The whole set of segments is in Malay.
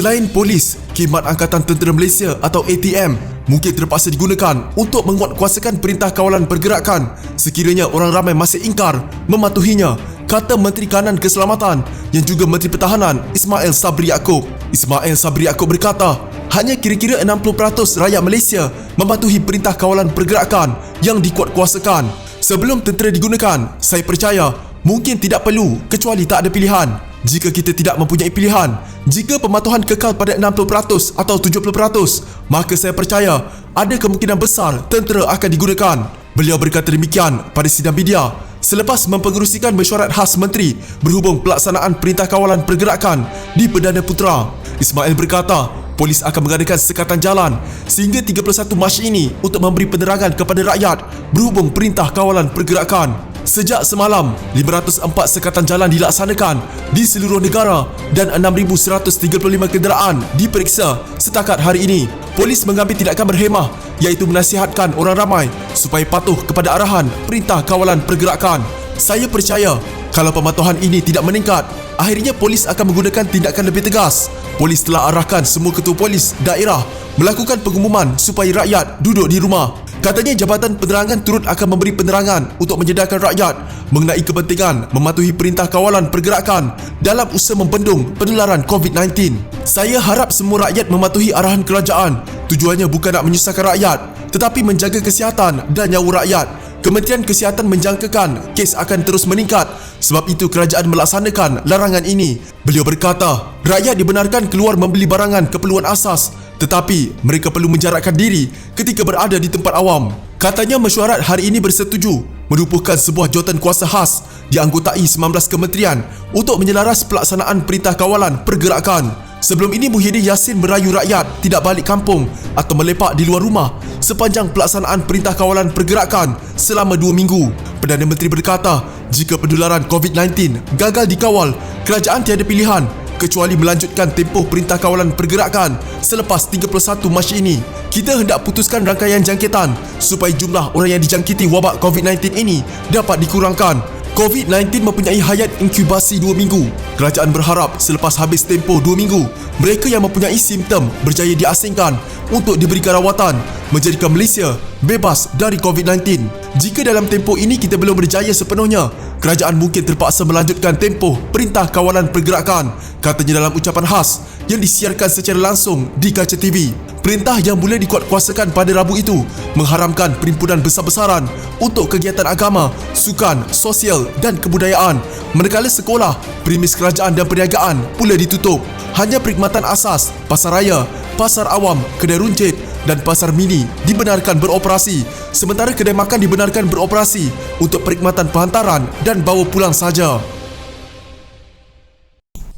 Selain polis, Khidmat Angkatan Tentera Malaysia atau ATM mungkin terpaksa digunakan untuk menguatkuasakan Perintah Kawalan Pergerakan sekiranya orang ramai masih ingkar mematuhinya, kata Menteri Kanan Keselamatan yang juga Menteri Pertahanan Ismail Sabri Yaakob. Ismail Sabri Yaakob berkata, hanya kira-kira 60% rakyat Malaysia mematuhi Perintah Kawalan Pergerakan yang dikuatkuasakan. Sebelum tentera digunakan, saya percaya mungkin tidak perlu kecuali tak ada pilihan. Jika kita tidak mempunyai pilihan, jika pematuhan kekal pada 60% atau 70%, maka saya percaya ada kemungkinan besar tentera akan digunakan. Beliau berkata demikian pada sidang media selepas mempengerusikan mesyuarat khas menteri berhubung pelaksanaan Perintah Kawalan Pergerakan di Perdana Putra. Ismail berkata, polis akan mengadakan sekatan jalan sehingga 31 Mac ini untuk memberi penerangan kepada rakyat berhubung Perintah Kawalan Pergerakan. Sejak semalam, 504 sekatan jalan dilaksanakan di seluruh negara dan 6,135 kenderaan diperiksa setakat hari ini. Polis mengambil tindakan berhemah iaitu menasihatkan orang ramai supaya patuh kepada arahan Perintah Kawalan Pergerakan. Saya percaya kalau pematuhan ini tidak meningkat, akhirnya polis akan menggunakan tindakan lebih tegas. Polis telah arahkan semua ketua polis daerah melakukan pengumuman supaya rakyat duduk di rumah. Katanya Jabatan Penerangan turut akan memberi penerangan untuk menyedarkan rakyat mengenai kepentingan mematuhi Perintah Kawalan Pergerakan dalam usaha membendung penularan COVID-19. Saya harap semua rakyat mematuhi arahan kerajaan. Tujuannya bukan nak menyusahkan rakyat, tetapi menjaga kesihatan dan nyawa rakyat. Kementerian Kesihatan menjangkakan kes akan terus meningkat, sebab itu kerajaan melaksanakan larangan ini. Beliau berkata, rakyat dibenarkan keluar membeli barangan keperluan asas, tetapi mereka perlu menjarakkan diri ketika berada di tempat awam. Katanya mesyuarat hari ini bersetuju merupakan sebuah jawatan kuasa khas dianggotai 19 kementerian untuk menyelaras pelaksanaan Perintah Kawalan Pergerakan. Sebelum ini Muhyiddin Yassin merayu rakyat tidak balik kampung atau melepak di luar rumah sepanjang pelaksanaan Perintah Kawalan Pergerakan selama 2 minggu. Perdana Menteri berkata, jika penularan COVID-19 gagal dikawal, kerajaan tiada pilihan kecuali melanjutkan tempoh Perintah Kawalan Pergerakan selepas 31 Mac ini. Kita hendak putuskan rangkaian jangkitan supaya jumlah orang yang dijangkiti wabak COVID-19 ini dapat dikurangkan. COVID-19 mempunyai hayat inkubasi 2 minggu. Kerajaan berharap selepas habis tempoh 2 minggu, mereka yang mempunyai simptom berjaya diasingkan untuk diberikan rawatan, menjadikan Malaysia bebas dari COVID-19. Jika dalam tempoh ini kita belum berjaya sepenuhnya, kerajaan mungkin terpaksa melanjutkan tempoh Perintah Kawalan Pergerakan, katanya dalam ucapan khas yang disiarkan secara langsung di kaca TV. Perintah yang mula dikuatkuasakan pada Rabu itu mengharamkan perhimpunan besar-besaran untuk kegiatan agama, sukan, sosial dan kebudayaan, manakala sekolah, premis kerajaan dan perniagaan pula ditutup. Hanya perkhidmatan asas, pasar raya, pasar awam, kedai runcit dan pasar mini dibenarkan beroperasi, sementara kedai makan dibenarkan beroperasi untuk perkhidmatan penghantaran dan bawa pulang saja.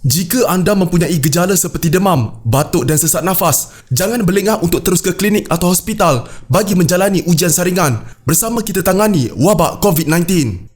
Jika anda mempunyai gejala seperti demam, batuk dan sesak nafas, jangan berlengah untuk terus ke klinik atau hospital bagi menjalani ujian saringan. Bersama kita tangani wabak COVID-19.